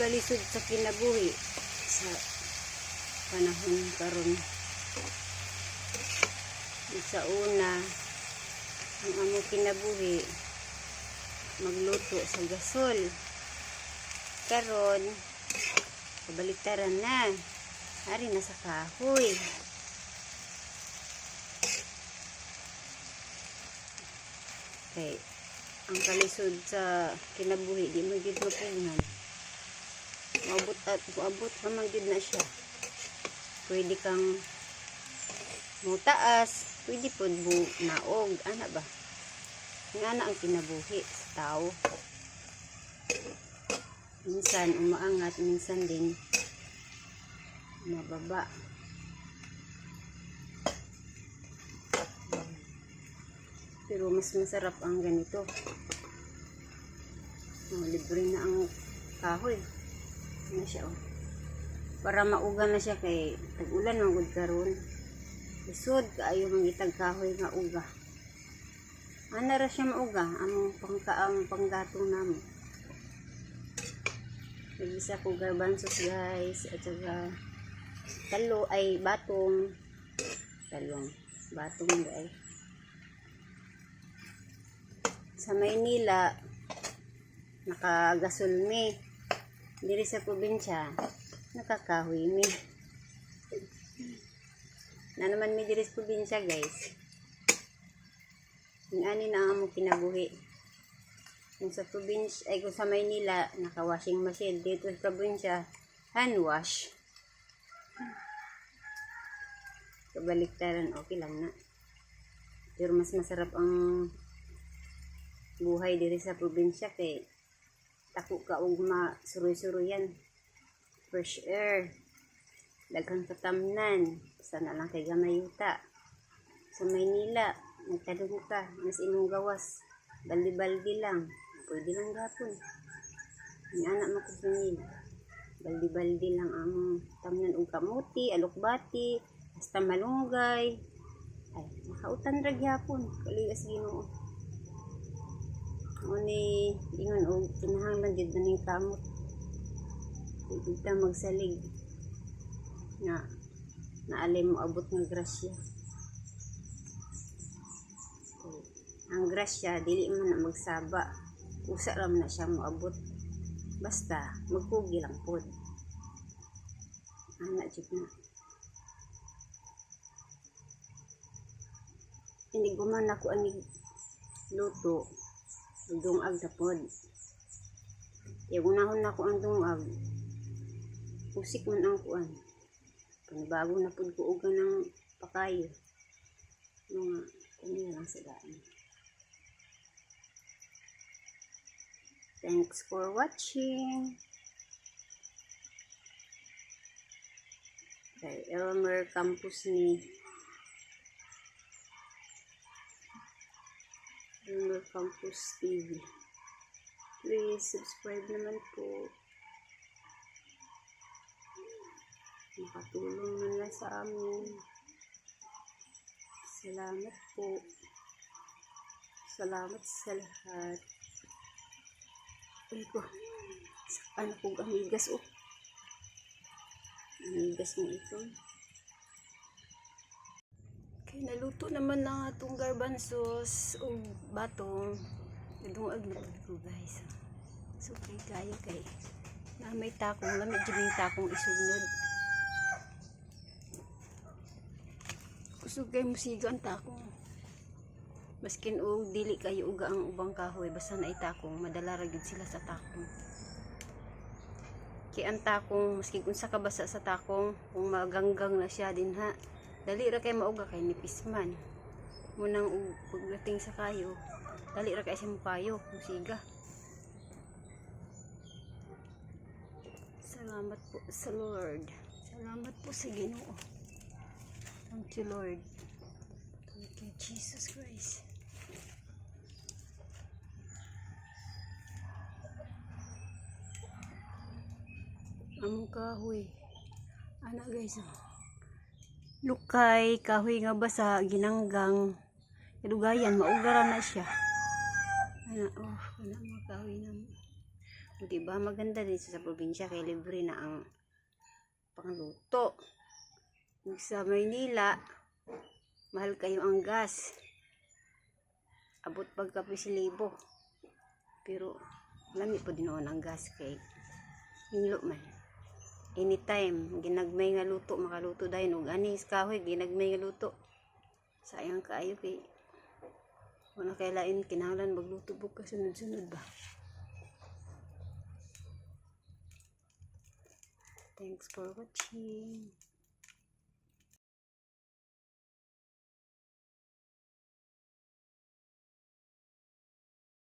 kalisod sa kinabuhi sa panahon karon. Sa una, ang amo kinabuhi magluto sa gasol. Karon kabaliktaran na, ari na sa kahoy. Okay, ang kalisod sa kinabuhi di mo gid mapunan. Maabot pa man gid na siya. Pwede kang mutaas, pwede po naog, ana ba? Nga ang kinabuhi sa tao. Minsan umaangat, minsan din mababa. Pero mas masarap ang ganito. Libre na ang kahoy. Ano siya, oh. Para mauga na siya kay tag-ulan ang gud karon. Isod kaayo mangitag kahoy nga uga. Ana ra siya mauga among pangkaang panggatong namo. Nagisa ko garbanzos guys at saka batong guys. Sa Maynila nakagasulmi. Diri sa probinsya nakakahoy mi. Na naman mi diri sa probinsya guys. Ani na ang among kinabuhi. Kung sa probinsya ay kung sa Maynila naka-washing machine, dito sa probinsya hand wash. Kabaliktaran, okay lang na. Pero mas masarap ang buhay diri sa probinsya kay tako ka og masuroy-suroyan. Fresh air. Daghang katamnan. Basta na lang kay gamay yuta. Sa Maynila, nagtanong ka, mas imong gawas. Baldi-baldi lang. Pwede lang gapon. Ang anak mo ko sa Maynila. Baldi-baldi lang ang tamnan og kamuti, alokbati, hasta malunggay. Ay, makautan ra gyapon. Kaligas Ginoo. Uni ingon og kinahanglan jud ning kamot. Pwede ta magsalig na naalay mo abot ng grasya. Ang grasya dili man na magsaba, usa ra man na siya moabot, basta magpugi lang pod. Ana jud na hindi guman ako ani luto dungag na pod. Unahon na ko ang dungag, usik man ang kuan. Panibago na pod ko og ng pakayo. Mga kunya lang sa daan. Thanks for watching. Kay Elmer Campus ni Elmer Campus TV. Please subscribe naman po. Makatulong man lang sa amin. Salamat po. Salamat sa lahat. Ay ko, ano po amigas oh. Amigas na ito. Okay, naluto naman na itong garbanzos o batong. Nadungag na ito guys. So kay na may takong, lamig dyan yung takong isunod. Kusog kayo musiga ang takong. Maskin o dili kayo uga ang ubang kahoy, basta na itakong, madala ra gyud sila sa takong. Kaya ang takong, maski kung sa kabasa sa takong, kung maganggang na siya din ha, dali ra kay mauga kay nipis man. Munang pagdating sa kayo, dali ra kay sa mukayo, musiga. Salamat po sa Lord. Salamat po sa Ginoo. Thank you Lord. Thank you Jesus Christ. Among kahoy. Ana guys. Lukay, kahoy nga basa, ginanggang. Kadugayan, maugaran na siya. Ana, oh, ana mga kahoy na. Di ba maganda din sa probinsya kay libre na ang pangluto. Sa Maynila, mahal kayo ang gas. Abot pagka 1,000. Pero lami po din ang gas kay hinlo man. Anytime, ginagmay nga luto, makaluto dahil og anis kahoy, ginagmay nga luto. Sayang kaayo kay wala kay lain kinahanglan magluto bukas sunod-sunod ba. Thanks for watching.